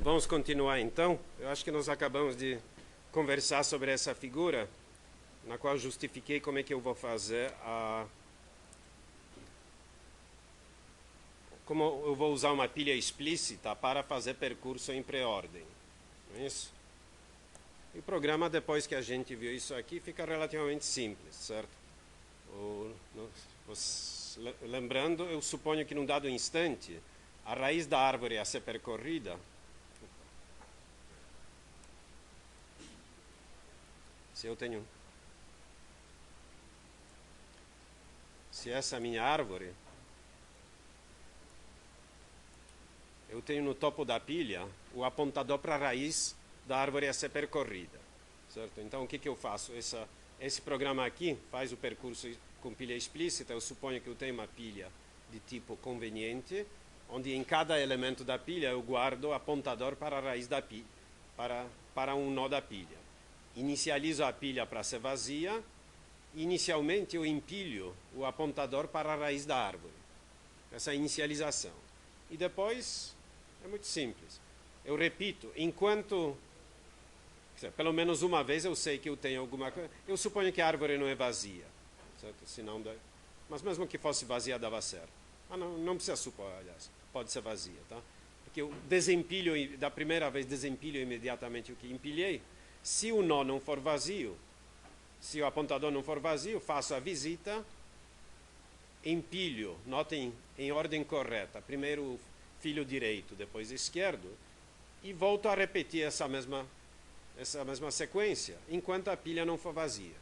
Vamos continuar então. Eu acho que nós acabamos de conversar sobre essa figura, na qual justifiquei como é que eu vou fazer como eu vou usar uma pilha explícita para fazer percurso em pré-ordem. Não é isso? E o programa, depois que a gente viu isso aqui, fica relativamente simples, certo? Lembrando, eu suponho que num dado instante, a raiz da árvore a ser percorrida, se essa é a minha árvore, eu tenho no topo da pilha o apontador para a raiz da árvore a ser percorrida, certo? Então o que eu faço? Esse programa aqui faz o percurso com pilha explícita. Eu suponho que eu tenho uma pilha de tipo conveniente, onde em cada elemento da pilha eu guardo o apontador para a raiz da pilha, para um nó da pilha. Inicializo a pilha para ser vazia. Inicialmente eu empilho o apontador para a raiz da árvore. Essa inicialização. E depois é muito simples. Eu repito, enquanto... pelo menos uma vez eu sei que eu tenho alguma coisa. Eu suponho que a árvore não é vazia, certo? Senão mas mesmo que fosse vazia, dava certo. Não precisa supor, aliás. Pode ser vazia, tá? Porque eu desempilho, da primeira vez desempilho imediatamente o que empilhei. Se o nó não for vazio, se o apontador não for vazio, faço a visita, empilho, notem em ordem correta, primeiro o filho direito, depois esquerdo, e volto a repetir essa mesma sequência, enquanto a pilha não for vazia.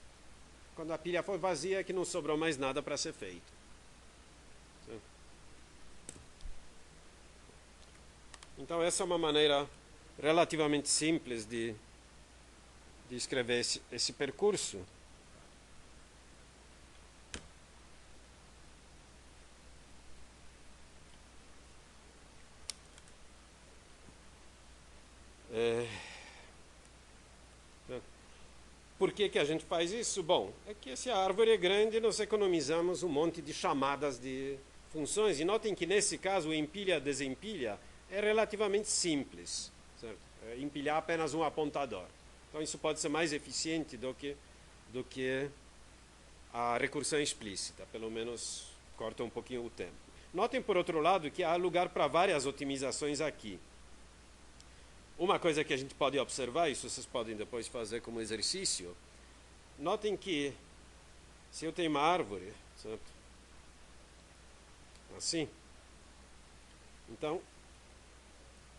Quando a pilha for vazia é que não sobrou mais nada para ser feito. Então essa é uma maneira relativamente simples de escrever esse percurso. Por que a gente faz isso? Bom, é que se a árvore é grande, nós economizamos um monte de chamadas de funções. E notem que nesse caso o empilha-desempilha é relativamente simples, certo? É empilhar apenas um apontador. Então isso pode ser mais eficiente do que a recursão explícita, pelo menos corta um pouquinho o tempo. Notem, por outro lado, que há lugar para várias otimizações aqui. Uma coisa que a gente pode observar, isso vocês podem depois fazer como exercício, notem que se eu tenho uma árvore, certo? Assim, então,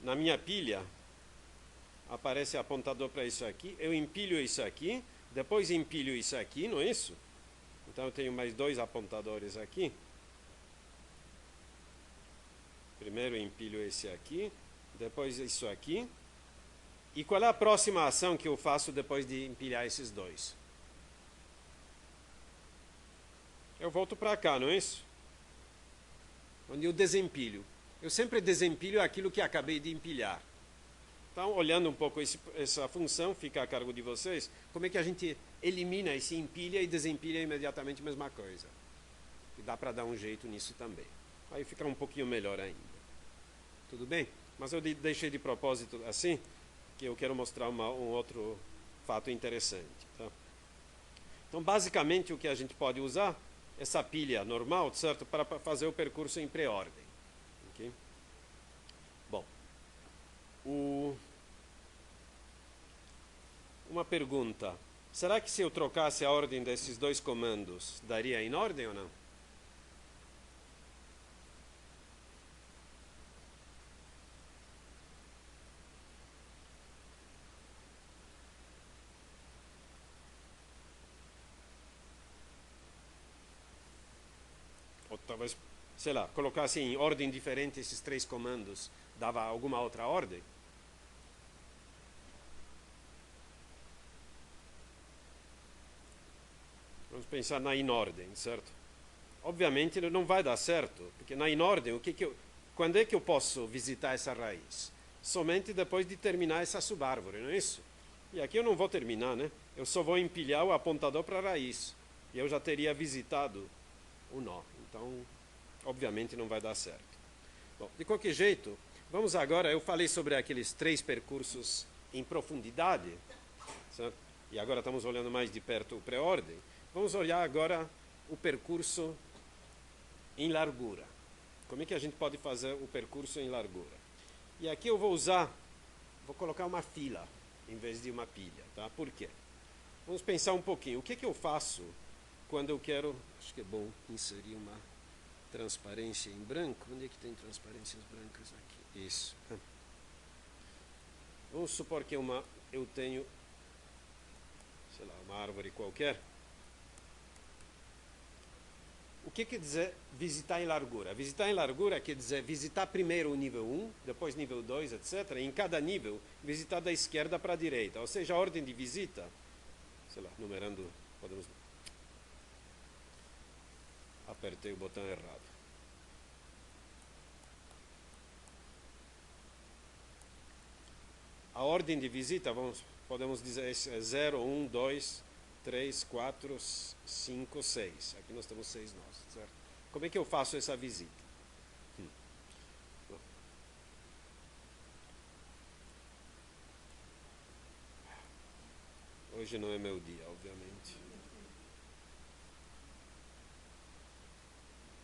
na minha pilha, aparece apontador para isso aqui, eu empilho isso aqui, depois empilho isso aqui, não é isso? Então eu tenho mais dois apontadores aqui. Primeiro eu empilho esse aqui, depois isso aqui. E qual é a próxima ação que eu faço depois de empilhar esses dois? Eu volto para cá, não é isso? Onde eu desempilho. Eu sempre desempilho aquilo que acabei de empilhar. Então, olhando um pouco essa função, fica a cargo de vocês, como é que a gente elimina esse empilha e desempilha imediatamente a mesma coisa. E dá para dar um jeito nisso também. Aí fica um pouquinho melhor ainda. Tudo bem? Mas eu deixei de propósito assim, que eu quero mostrar um outro fato interessante. Tá? Então, basicamente, o que a gente pode usar, essa pilha normal, certo? Para fazer o percurso em pré-ordem. Okay? Bom, uma pergunta. Será que se eu trocasse a ordem desses dois comandos, daria em ordem ou não? Ou talvez, sei lá, colocasse em ordem diferente esses três comandos, dava alguma outra ordem? Vamos pensar na inordem, certo? Obviamente não vai dar certo, porque na inordem, quando é que eu posso visitar essa raiz? Somente depois de terminar essa subárvore, não é isso? E aqui eu não vou terminar, né? Eu só vou empilhar o apontador para a raiz. E eu já teria visitado o nó. Então, obviamente não vai dar certo. Bom, de qualquer jeito, Vamos agora, eu falei sobre aqueles 3 percursos em profundidade, certo? E agora estamos olhando mais de perto o pré-ordem. Vamos olhar agora o percurso em largura. Como é que a gente pode fazer o percurso em largura? E aqui eu vou colocar uma fila em vez de uma pilha, tá? Por quê? Vamos pensar um pouquinho. O que eu faço quando eu quero... Acho que é bom inserir uma transparência em branco. Onde é que tem transparências brancas aqui? Isso. Vamos supor que eu tenho, sei lá, uma árvore qualquer. O que quer dizer visitar em largura? Visitar em largura quer dizer visitar primeiro o nível 1, depois nível 2, etc. E em cada nível, visitar da esquerda para a direita. Ou seja, a ordem de visita, sei lá, numerando, podemos... Apertei o botão errado. A ordem de visita, podemos dizer, é 0, 1, 2, 3, 4, 5, 6. Aqui nós temos 6 nós, certo? Como é que eu faço essa visita? Hoje não é meu dia, obviamente.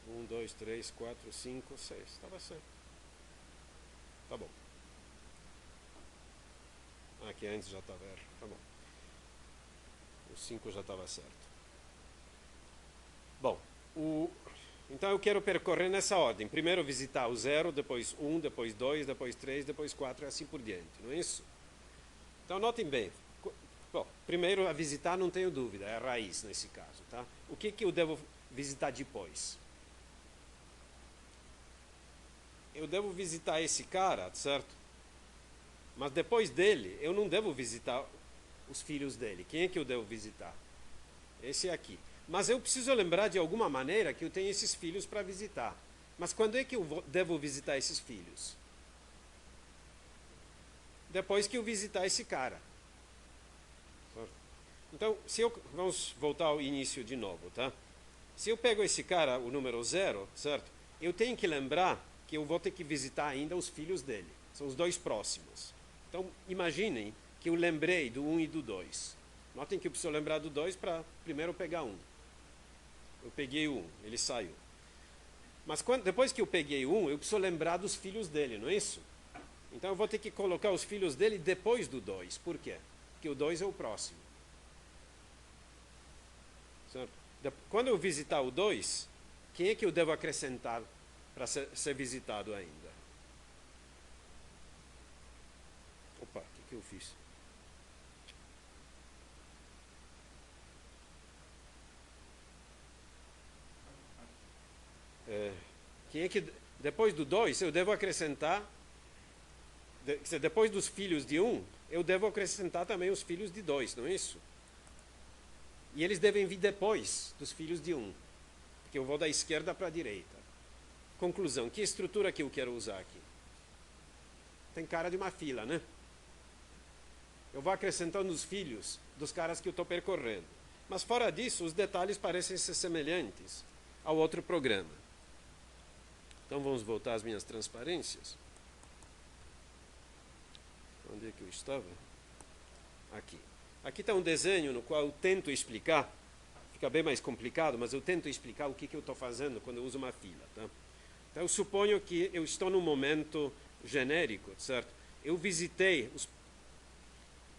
1, 2, 3, 4, 5, 6. Estava certo. Tá bom. Aqui antes já estava errado. Tá bom. O 5 já estava certo. Bom, então eu quero percorrer nessa ordem. Primeiro visitar o 0, depois 1, depois 2, depois 3, depois 4 e assim por diante. Não é isso? Então notem bem. Bom, primeiro a visitar não tenho dúvida, é a raiz nesse caso. Tá? O que eu devo visitar depois? Eu devo visitar esse cara, certo? Mas depois dele, eu não devo visitar os filhos dele. Quem é que eu devo visitar? Esse aqui. Mas eu preciso lembrar de alguma maneira que eu tenho esses filhos para visitar. Mas quando é que eu devo visitar esses filhos? Depois que eu visitar esse cara. Então, vamos voltar ao início de novo, tá? Se eu pego esse cara, o número 0, certo? Eu tenho que lembrar que eu vou ter que visitar ainda os filhos dele. São os 2 próximos. Então, imaginem que eu lembrei do 1 e do 2. Notem que eu preciso lembrar do 2 para primeiro pegar 1. Eu peguei o 1, ele saiu. Mas depois que eu peguei o 1, eu preciso lembrar dos filhos dele, não é isso? Então eu vou ter que colocar os filhos dele depois do 2. Por quê? Porque o 2 é o próximo. Certo? Quando eu visitar o 2, quem é que eu devo acrescentar para ser visitado ainda? Opa, o que eu fiz? Quem é que, depois do 2, eu devo acrescentar, depois dos filhos de 1, eu devo acrescentar também os filhos de 2, não é isso? E eles devem vir depois dos filhos de 1, porque eu vou da esquerda para a direita. Conclusão, que estrutura que eu quero usar aqui? Tem cara de uma fila, né? Eu vou acrescentando os filhos dos caras que eu estou percorrendo. Mas fora disso, os detalhes parecem ser semelhantes ao outro programa. Então vamos voltar às minhas transparências. Onde é que eu estava? Aqui. Aqui está um desenho no qual eu tento explicar, fica bem mais complicado, mas eu tento explicar o que eu estou fazendo quando eu uso uma fila. Tá? Então eu suponho que eu estou num momento genérico, certo? Eu visitei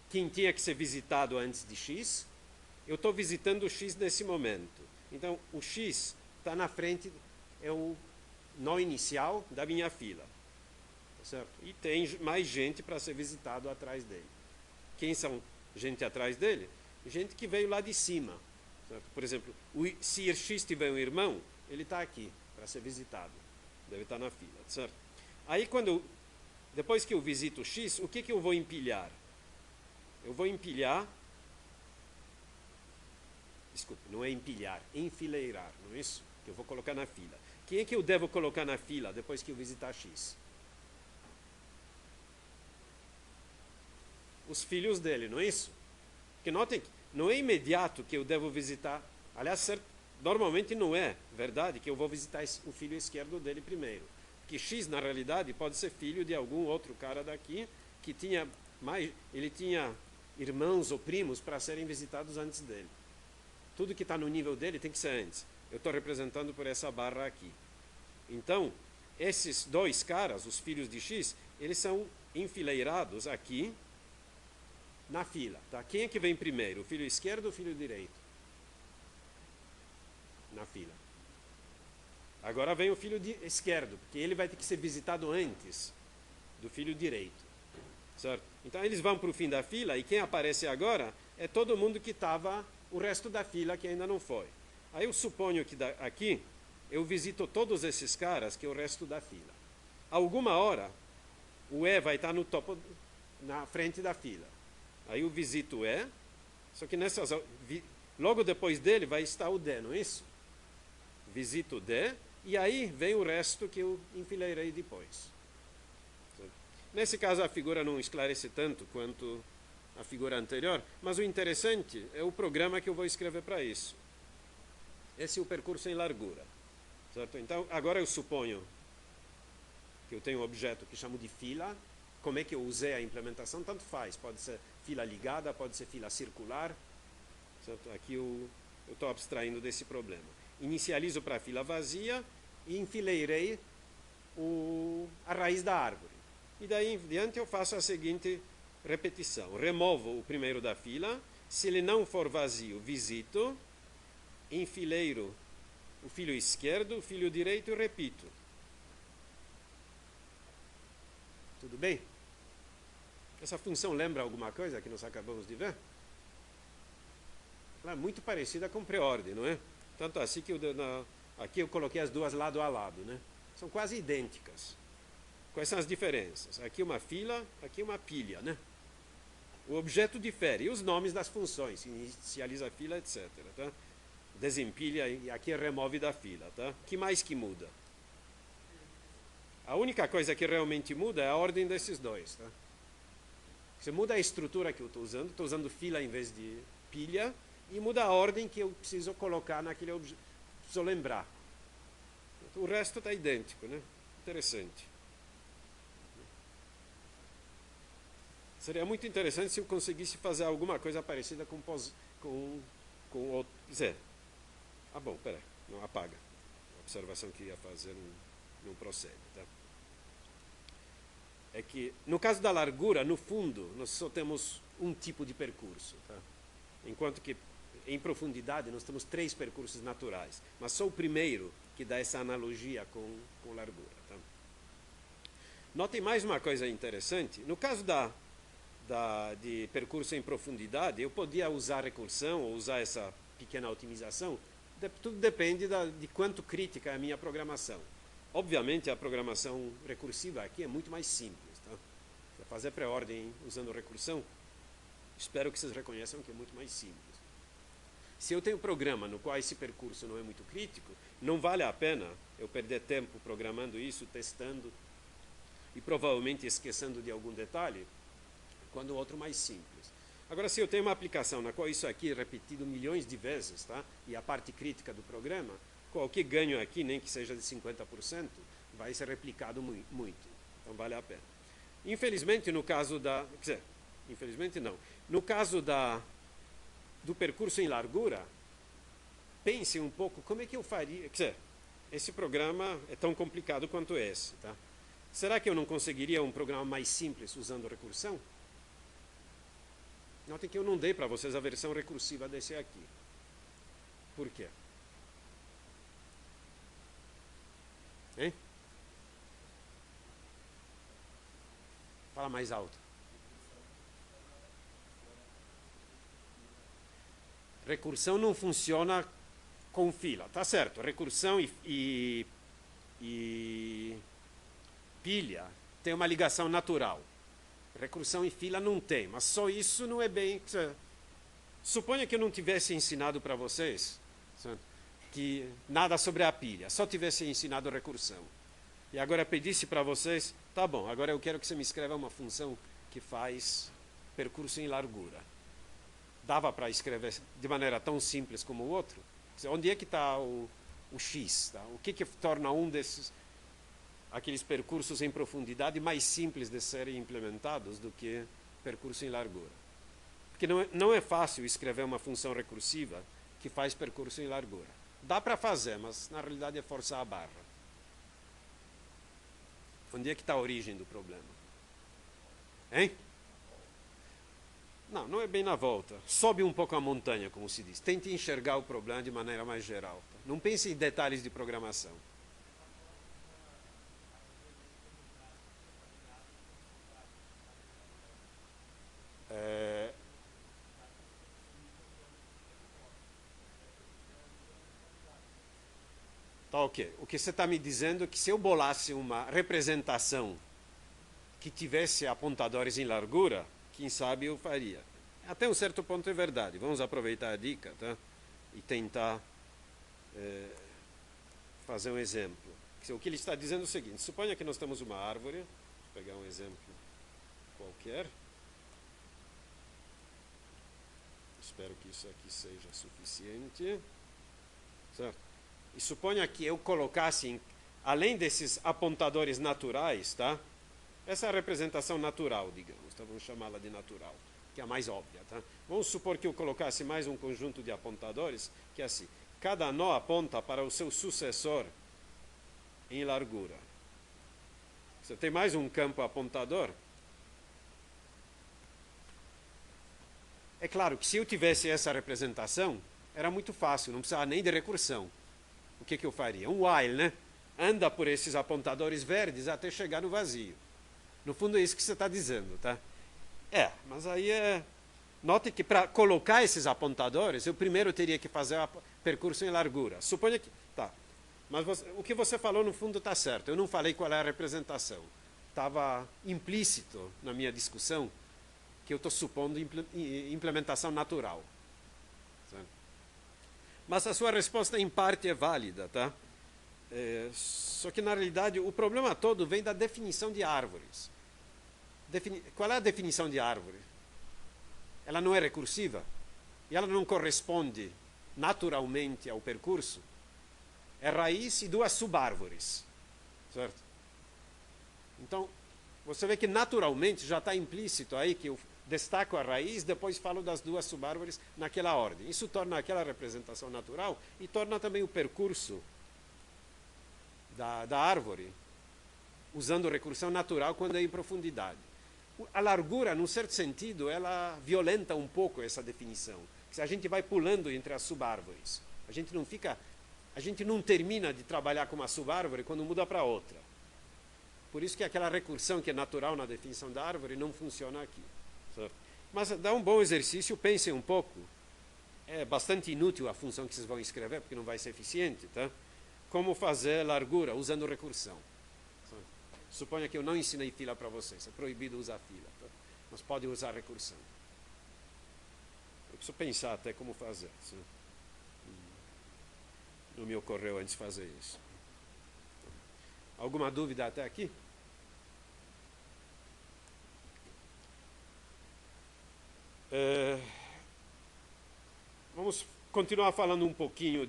quem tinha que ser visitado antes de X, eu estou visitando o X nesse momento. Então o X está na frente, é o nó inicial da minha fila. Certo? E tem mais gente para ser visitado atrás dele. Quem são gente atrás dele? Gente que veio lá de cima. Certo? Por exemplo, se X tiver um irmão, ele está aqui para ser visitado. Deve estar na fila. Certo? Aí, depois que eu visito o X, o que eu vou empilhar? Eu vou empilhar... Desculpe, não é empilhar, enfileirar, não é isso? Que eu vou colocar na fila. Quem é que eu devo colocar na fila depois que eu visitar X? Os filhos dele, não é isso? Porque notem, não é imediato que eu devo visitar. Aliás, normalmente não é verdade que eu vou visitar o filho esquerdo dele primeiro. que X, na realidade, pode ser filho de algum outro cara daqui que tinha ele tinha irmãos ou primos para serem visitados antes dele. Tudo que está no nível dele tem que ser antes. Eu estou representando por essa barra aqui. Então, esses dois caras, os filhos de X, eles são enfileirados aqui na fila. Tá? Quem é que vem primeiro? O filho esquerdo ou o filho direito? Na fila. Agora vem o filho esquerdo, porque ele vai ter que ser visitado antes do filho direito. Certo? Então eles vão para o fim da fila e quem aparece agora é todo mundo que estava, o resto da fila que ainda não foi. Aí eu suponho que aqui eu visito todos esses caras que é o resto da fila. Alguma hora o E vai estar no topo, na frente da fila. Aí eu visito o E, só que logo depois dele vai estar o D, não é isso? Visito o D e aí vem o resto que eu enfileirei depois. Nesse caso a figura não esclarece tanto quanto a figura anterior, mas o interessante é o programa que eu vou escrever para isso. Esse é o percurso em largura. Certo? Então, agora eu suponho que eu tenho um objeto que chamo de fila. Como é que eu usei a implementação? Tanto faz. Pode ser fila ligada, pode ser fila circular. Certo? Aqui eu estou abstraindo desse problema. Inicializo para a fila vazia e enfileirei a raiz da árvore. E daí em diante eu faço a seguinte repetição. Removo o primeiro da fila. Se ele não for vazio, visito. Enfileiro o filho esquerdo, o filho direito e repito. Tudo bem? Essa função lembra alguma coisa que nós acabamos de ver? Ela é muito parecida com preordem, não é? Tanto assim que aqui eu coloquei as duas lado a lado, né? São quase idênticas. Quais são as diferenças? Aqui uma fila, aqui uma pilha, né? O objeto difere, e os nomes das funções, inicializa a fila, etc. Tá? Desempilha e aqui remove da fila. Tá? Que mais que muda? A única coisa que realmente muda é a ordem desses dois. Tá? Você muda a estrutura que eu estou usando fila em vez de pilha, e muda a ordem que eu preciso colocar naquele objeto. Preciso lembrar. O resto está idêntico, né? Interessante. Seria muito interessante se eu conseguisse fazer alguma coisa parecida com outro. Quer dizer, bom, peraí, não apaga. A observação que ia fazer não procede. Tá? É que, no caso da largura, no fundo, nós só temos um tipo de percurso. Tá? Enquanto que, em profundidade, nós temos 3 percursos naturais. Mas só o primeiro que dá essa analogia com largura. Tá? Notem mais uma coisa interessante. No caso de percurso em profundidade, eu podia usar recursão ou usar essa pequena otimização. Tudo depende de quanto crítica é a minha programação. Obviamente, a programação recursiva aqui é muito mais simples. Tá? Fazer pré-ordem usando recursão, espero que vocês reconheçam que é muito mais simples. Se eu tenho um programa no qual esse percurso não é muito crítico, não vale a pena eu perder tempo programando isso, testando e provavelmente esquecendo de algum detalhe, quando o outro mais simples. Agora, se eu tenho uma aplicação na qual isso aqui é repetido milhões de vezes, tá? E a parte crítica do programa, qualquer ganho aqui, nem que seja de 50%, vai ser replicado muito. Então, vale a pena. Infelizmente, no caso quer dizer, infelizmente não. No caso do percurso em largura, pense um pouco como é que eu faria. Quer dizer, esse programa é tão complicado quanto esse, tá? Será que eu não conseguiria um programa mais simples usando recursão? Notem que eu não dei para vocês a versão recursiva desse aqui. Por quê? Hein? Fala mais alto. Recursão não funciona com fila, tá certo? Recursão e pilha tem uma ligação natural. Recursão e fila não tem, mas só isso não é bem. Suponha que eu não tivesse ensinado para vocês que nada sobre a pilha, só tivesse ensinado recursão. E agora pedisse para vocês, tá bom, agora eu quero que você me escreva uma função que faz percurso em largura. Dava para escrever de maneira tão simples como o outro? Onde é que está o X? Tá? O que torna um desses... aqueles percursos em profundidade mais simples de serem implementados do que percurso em largura. Porque não é fácil escrever uma função recursiva que faz percurso em largura. Dá para fazer, mas na realidade é forçar a barra. Onde é que está a origem do problema? Hein? Não é bem na volta. Sobe um pouco a montanha, como se diz. Tente enxergar o problema de maneira mais geral. Não pense em detalhes de programação. Tá ok. O que você está me dizendo é que se eu bolasse uma representação que tivesse apontadores em largura, quem sabe eu faria. Até um certo ponto é verdade. Vamos aproveitar a dica, tá? E tentar fazer um exemplo. O que ele está dizendo é o seguinte: suponha que nós temos uma árvore. Vou pegar um exemplo qualquer. Espero que isso aqui seja suficiente. Certo? E suponha que eu colocasse, além desses apontadores naturais, tá? Essa é a representação natural, digamos, tá? Vamos chamá-la de natural, que é a mais óbvia, tá? Vamos supor que eu colocasse mais um conjunto de apontadores, que é assim: cada nó aponta para o seu sucessor em largura. Você tem mais um campo apontador? É claro que se eu tivesse essa representação, era muito fácil, não precisava nem de recursão. O que eu faria? Um while, né? Anda por esses apontadores verdes até chegar no vazio. No fundo é isso que você está dizendo, tá? Mas aí note que para colocar esses apontadores, eu primeiro teria que fazer o percurso em largura. Suponha que... Tá. Mas o que você falou, no fundo, está certo. Eu não falei qual é a representação. Estava implícito na minha discussão que eu estou supondo implementação natural. Certo? Mas a sua resposta, em parte, é válida, tá? Só que, na realidade, o problema todo vem da definição de árvores. Qual é a definição de árvore? Ela não é recursiva? E ela não corresponde naturalmente ao percurso? É raiz e duas subárvores. Certo? Então, você vê que naturalmente já está implícito aí que eu destaco a raiz, depois falo das duas subárvores naquela ordem. Isso torna aquela representação natural e torna também o percurso da árvore usando recursão natural quando é em profundidade. A largura, num certo sentido, ela violenta um pouco essa definição. Se a gente vai pulando entre as subárvores, a gente não termina de trabalhar com uma subárvore quando muda para outra. Por isso que aquela recursão que é natural na definição da árvore não funciona aqui. Certo? Mas dá um bom exercício, pensem um pouco. É bastante inútil a função que vocês vão escrever, porque não vai ser eficiente, tá? Como fazer largura usando recursão. Suponha que eu não ensinei fila para vocês, é proibido usar fila, tá? Mas pode usar recursão. Eu preciso pensar até como fazer. Sim. Não me ocorreu antes fazer isso. Alguma dúvida até aqui? Vamos continuar falando um pouquinho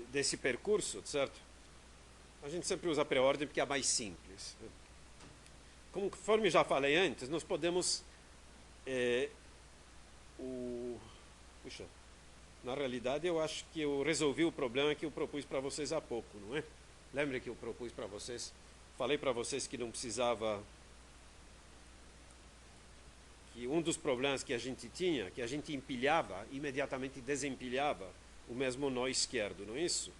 desse percurso, certo? A gente sempre usa a pré-ordem porque é a mais simples. Conforme já falei antes, nós podemos... Puxa, na realidade eu acho que eu resolvi o problema que eu propus para vocês há pouco, não é? Lembre que eu propus para vocês, falei para vocês que não precisava... que um dos problemas que a gente tinha, que a gente empilhava, imediatamente desempilhava o mesmo nó esquerdo, não é isso?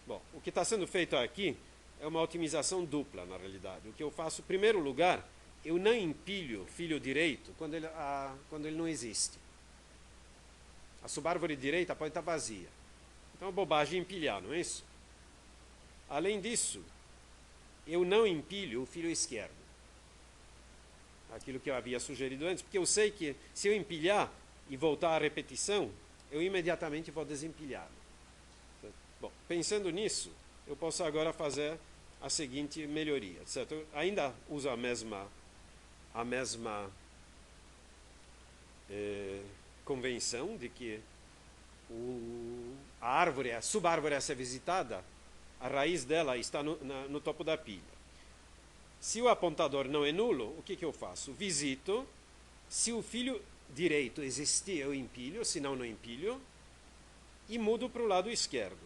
Bom, o que está sendo feito aqui é uma otimização dupla, na realidade. O que eu faço, em primeiro lugar, eu não empilho filho direito quando ele não existe. A subárvore direita pode estar vazia. Então é bobagem empilhar, não é isso? Além disso, eu não empilho o filho esquerdo. Aquilo que eu havia sugerido antes, porque eu sei que se eu empilhar e voltar à repetição, eu imediatamente vou desempilhá-lo. Bom, pensando nisso, eu posso agora fazer a seguinte melhoria, certo? Eu ainda uso a mesma convenção de que a árvore, a subárvore a ser visitada, a raiz dela está no topo da pilha. Se o apontador não é nulo, o que eu faço? Visito. Se o filho direito existir, eu empilho, se não empilho, e mudo para o lado esquerdo.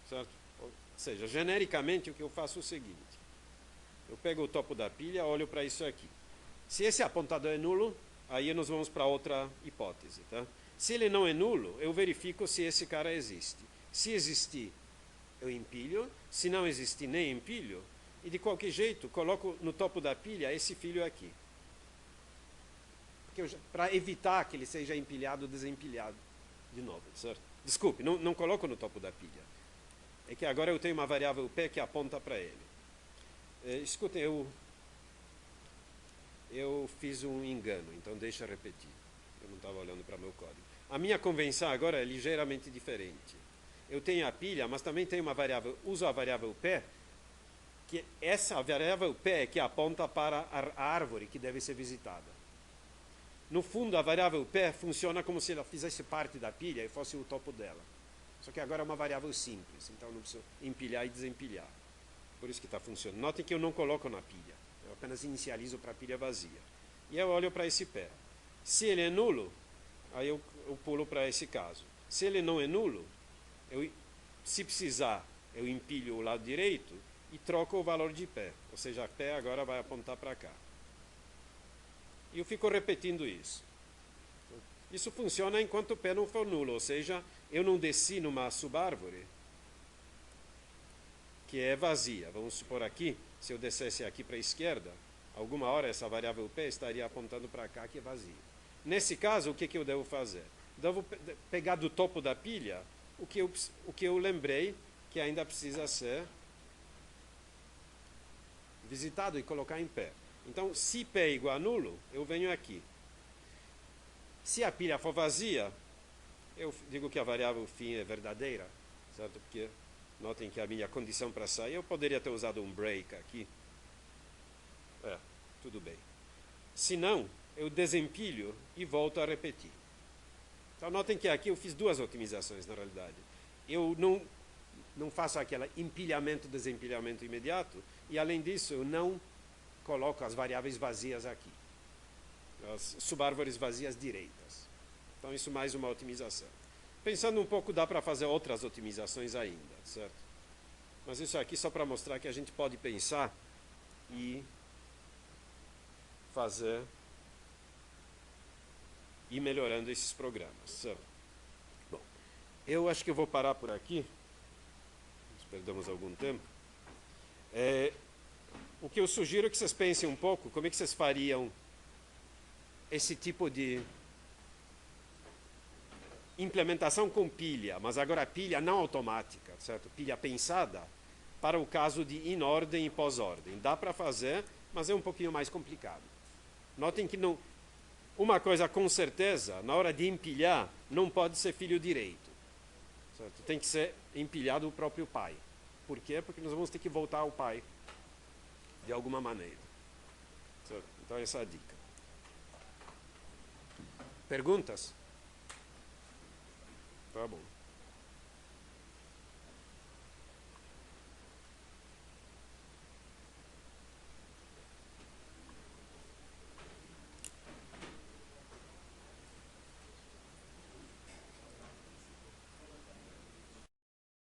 Certo? Ou seja, genericamente o que eu faço é o seguinte: eu pego o topo da pilha, olho para isso aqui. Se esse apontador é nulo, aí nós vamos para outra hipótese. Tá? Se ele não é nulo, eu verifico se esse cara existe. Se existir, eu empilho. Se não existir, nem empilho. E de qualquer jeito, coloco no topo da pilha esse filho aqui. Para evitar que ele seja empilhado ou desempilhado de novo. Certo? Desculpe, não coloco no topo da pilha. É que agora eu tenho uma variável P que aponta para ele. Escutem, eu fiz um engano, então deixa eu repetir. Eu não estava olhando para meu código. A minha convenção agora é ligeiramente diferente. Eu tenho a pilha, mas também tenho uma variável, uso a variável P, que essa variável P é que aponta para a árvore que deve ser visitada. No fundo, a variável P funciona como se ela fizesse parte da pilha e fosse o topo dela. Só que agora é uma variável simples, então não preciso empilhar e desempilhar. Por isso que está funcionando. Notem que eu não coloco na pilha. Eu apenas inicializo para a pilha vazia. E eu olho para esse P. Se ele é nulo, aí eu pulo para esse caso. Se ele não é nulo, se precisar, eu empilho o lado direito e troco o valor de P. Ou seja, P agora vai apontar para cá. E eu fico repetindo isso. Isso funciona enquanto P não for nulo. Ou seja, eu não desci numa subárvore que é vazia. Vamos supor aqui, se eu descesse aqui para a esquerda, alguma hora essa variável P estaria apontando para cá, que é vazia. Nesse caso, o que eu devo fazer? Devo pegar do topo da pilha o que eu lembrei que ainda precisa ser visitado e colocar em pé. Então, se P é igual a nulo, eu venho aqui. Se a pilha for vazia, eu digo que a variável φ é verdadeira, certo? Porque notem que a minha condição para sair, eu poderia ter usado um break aqui. Tudo bem. Se não, eu desempilho e volto a repetir. Então, notem que aqui eu fiz duas otimizações, na realidade. Eu não faço aquele empilhamento, desempilhamento imediato, e além disso, eu não coloco as variáveis vazias aqui. As subárvores vazias direitas. Então, isso mais uma otimização. Pensando um pouco, dá para fazer outras otimizações ainda, certo? Mas isso aqui só para mostrar que a gente pode pensar e fazer e melhorando esses programas, certo? Bom, eu acho que eu vou parar por aqui. Perdemos algum tempo. O que eu sugiro é que vocês pensem um pouco como é que vocês fariam esse tipo de implementação com pilha, mas agora pilha não automática, certo? Pilha pensada para o caso de in ordem e pós-ordem. Dá para fazer, mas é um pouquinho mais complicado. Notem que não, uma coisa com certeza, na hora de empilhar, não pode ser filho direito. Certo? Tem que ser empilhado o próprio pai. Por quê? Porque nós vamos ter que voltar ao pai de alguma maneira. Certo? Então essa é a dica. Perguntas? Tá bom.